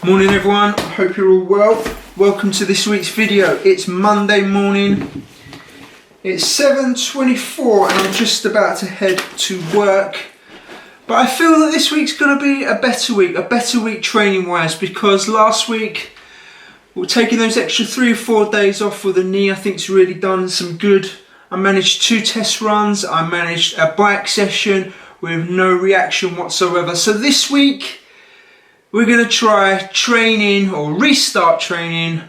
Morning everyone, hope you're all well. Welcome to this week's video. It's Monday morning. It's 7:24 and I'm just about to head to work. But I feel that this week's going to be a better week training wise, because last week we're taking those extra 3 or 4 days off with the knee. I think it's really done some good. I managed 2 test runs, I managed a bike session with no reaction whatsoever. So this week we're going to try training or restart training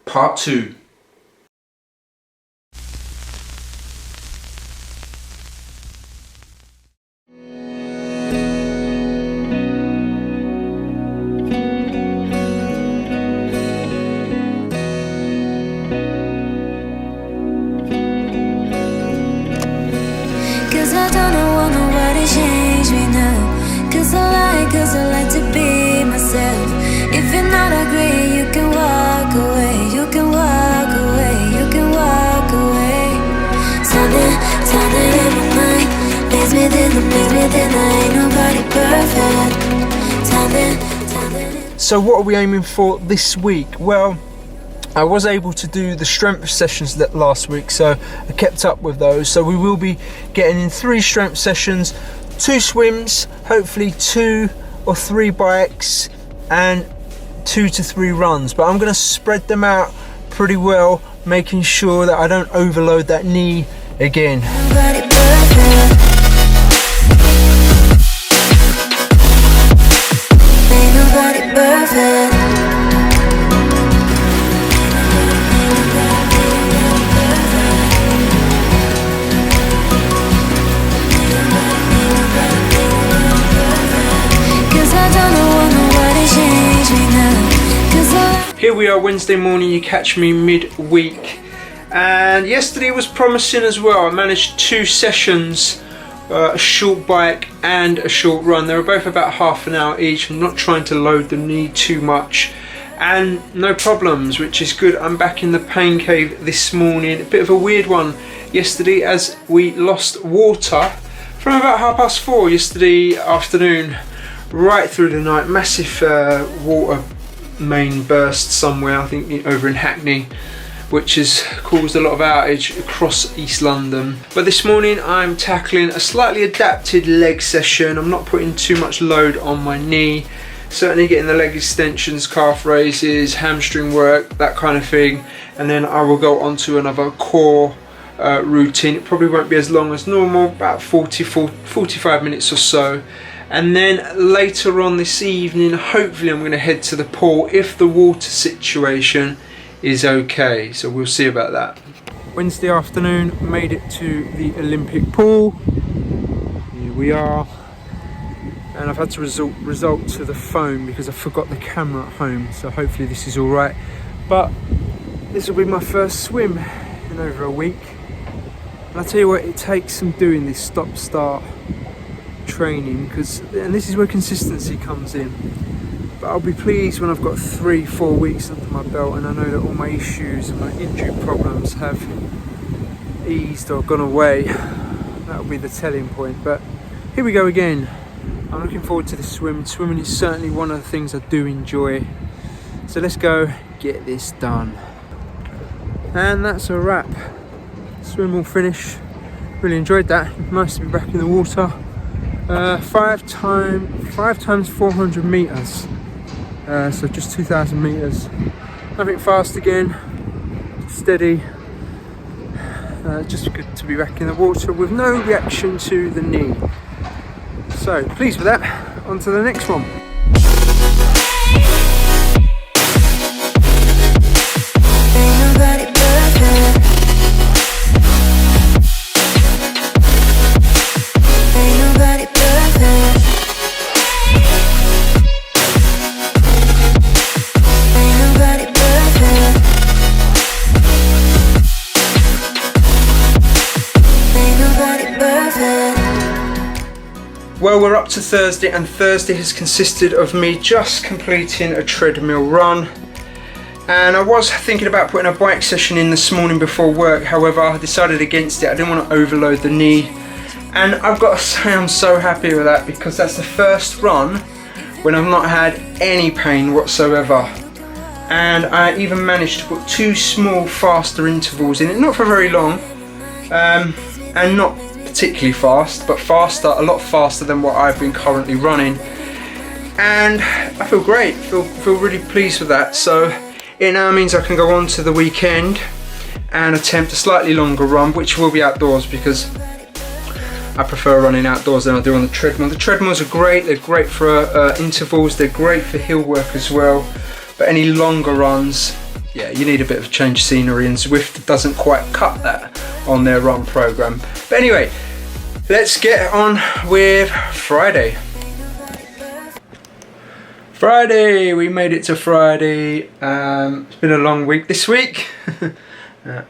part 2. Cause I like to be myself. If you're not agree, you can walk away. You can walk away, you can walk away. Something in my mind makes me think I ain't nobody perfect. So what are we aiming for this week? Well, I was able to do the strength sessions last week, so I kept up with those. So we will be getting in 3 strength sessions, 2 swims, hopefully 2 or 3 bikes and 2 to 3 runs, but I'm going to spread them out pretty well, making sure that I don't overload that knee again. Here we are Wednesday morning, you catch me mid-week, and yesterday was promising as well. I managed 2 sessions, a short bike and a short run. They were both about half an hour each. I'm not trying to load the knee too much, and no problems, which is good. I'm back in the pain cave this morning. A bit of a weird one yesterday as we lost water from about 4:30 yesterday afternoon right through the night. Massive water main burst somewhere, I think over in Hackney, which has caused a lot of outage across East London. But this morning I'm tackling a slightly adapted leg session. I'm not putting too much load on my knee, certainly getting the leg extensions, calf raises, hamstring work, that kind of thing, and then I will go on to another core routine. It probably won't be as long as normal, about 45 minutes or so. And then later on this evening, hopefully I'm going to head to the pool if the water situation is okay. So we'll see about that. Wednesday afternoon, made it to the Olympic pool. Here we are. And I've had to resort to the phone because I forgot the camera at home. So hopefully this is all right. But this will be my first swim in over a week. And I'll tell you what, it takes some doing this stop-start training, and this is where consistency comes in. But I'll be pleased when I've got 3-4 weeks under my belt and I know that all my issues and my injury problems have eased or gone away. That'll be the telling point. But here we go again. I'm looking forward to the swim. Swimming is certainly one of the things I do enjoy. So let's go get this done. And that's a wrap. Swim will finish. Really enjoyed that. Nice to be back in the water. 5 times 400 meters, so just 2,000 meters. Nothing fast again, steady. Just good to be back in the water with no reaction to the knee. So pleased with that. On to the next one. Well, we're up to Thursday, and Thursday has consisted of me just completing a treadmill run. And I was thinking about putting a bike session in this morning before work, however I decided against it. I didn't want to overload the knee. And I've got to say I'm so happy with that, because that's the first run when I've not had any pain whatsoever. And I even managed to put 2 small faster intervals in it, not for very long, and not particularly fast, but faster, a lot faster than what I've been currently running. And I feel great, feel really pleased with that. So it now means I can go on to the weekend and attempt a slightly longer run, which will be outdoors because I prefer running outdoors than I do on the treadmill. The treadmills are great, they're great for intervals, they're great for hill work as well, but any longer runs, yeah, you need a bit of a change of scenery, and Zwift doesn't quite cut that on their run program. But anyway, let's get on with Friday. Friday, we made it to Friday. It's been a long week this week.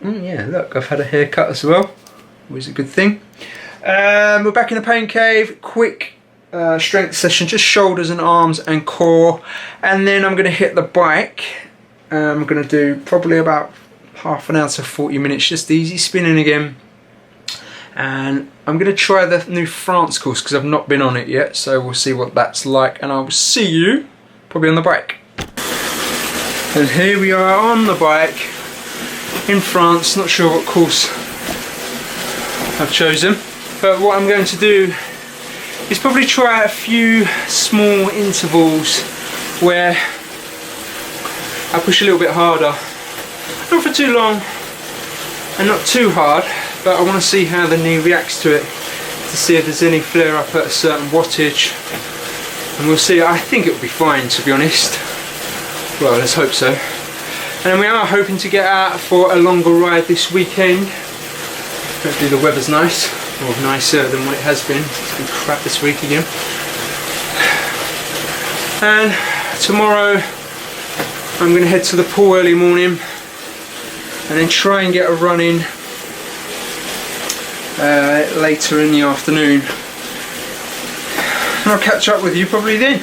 Yeah, look, I've had a haircut as well, always a good thing. We're back in the pain cave, quick strength session, just shoulders and arms and core, and then I'm going to hit the bike. I'm going to do probably about half an hour to 40 minutes, just easy spinning again. And I'm going to try the new France course because I've not been on it yet, so we'll see what that's like, and I will see you probably on the bike. And here we are on the bike in France, not sure what course I've chosen, but what I'm going to do is probably try a few small intervals where I push a little bit harder, not for too long and not too hard, but I want to see how the knee reacts to it, to see if there's any flare up at a certain wattage, and we'll see. I think it'll be fine, to be honest. Well, let's hope so. And then we are hoping to get out for a longer ride this weekend. Hopefully the weather's nice, or nicer than what it has been. It's been crap this week again. And tomorrow I'm going to head to the pool early morning and then try and get a run in later in the afternoon. And I'll catch up with you probably then.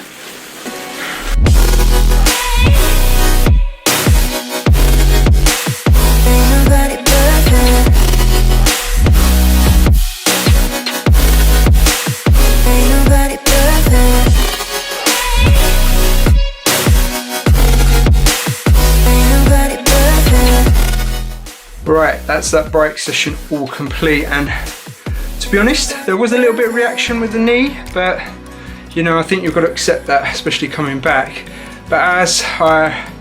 Right, that's that bike session all complete, and to be honest, there was a little bit of reaction with the knee, but you know, I think you've got to accept that, especially coming back. But as I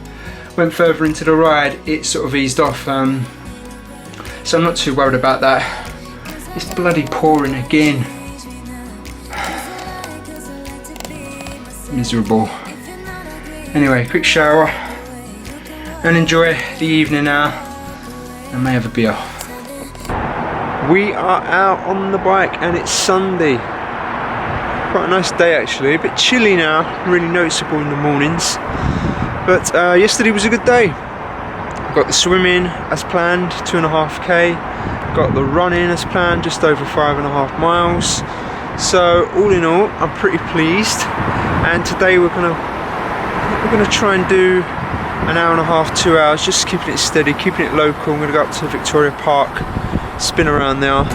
went further into the ride, it sort of eased off, so I'm not too worried about that. It's bloody pouring again. Miserable. Anyway, quick shower and enjoy the evening now. I may have a beer. We are out on the bike and it's Sunday. Quite a nice day actually, a bit chilly now, really noticeable in the mornings. But yesterday was a good day. Got the swimming as planned, 2.5k. Got the running as planned, just over 5.5 miles. So all in all, I'm pretty pleased. And today we're gonna try and do an hour and a half, 2 hours, just keeping it steady, keeping it local. I'm going to go up to Victoria Park, spin around there.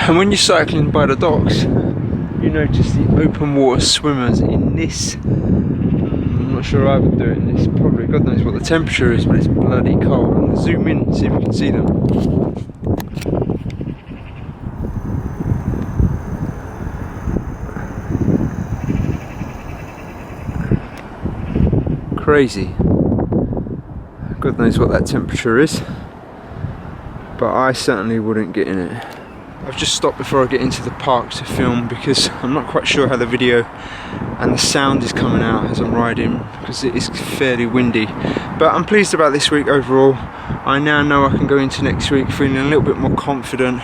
And when you're cycling by the docks, you notice the open water swimmers in this. I'm not sure I would do it in this, probably, God knows what the temperature is, but it's bloody cold. I'm going to zoom in and see if you can see them. Crazy. God knows what that temperature is, but I certainly wouldn't get in it. I've just stopped before I get into the park to film because I'm not quite sure how the video and the sound is coming out as I'm riding, because it is fairly windy. But I'm pleased about this week overall. I now know I can go into next week feeling a little bit more confident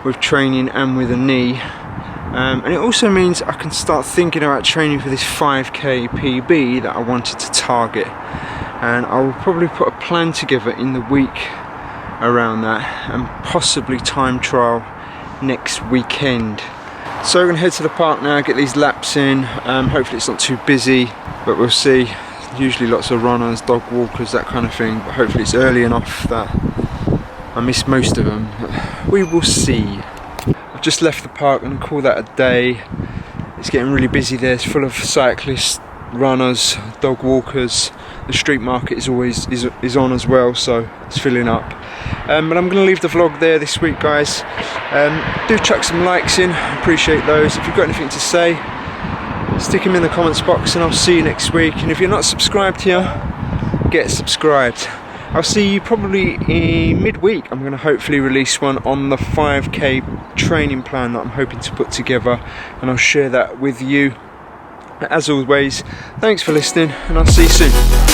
with training and with a knee. And it also means I can start thinking about training for this 5k PB that I wanted to target. And I will probably put a plan together in the week around that, and possibly time trial next weekend. So we're going to head to the park now, get these laps in. Hopefully it's not too busy, but we'll see. Usually lots of runners, dog walkers, that kind of thing, but hopefully it's early enough that I miss most of them. We will see. I've just left the park and call that a day. It's getting really busy there. It's full of cyclists, runners, dog walkers. The street market is always is on as well, so it's filling up. But I'm going to leave the vlog there this week, guys. Do chuck some likes in, appreciate those. If you've got anything to say, stick them in the comments box, and I'll see you next week. And if you're not subscribed here, get subscribed. I'll see you probably in midweek. I'm going to hopefully release one on the 5k training plan that I'm hoping to put together, and I'll share that with you. As always, thanks for listening, and I'll see you soon.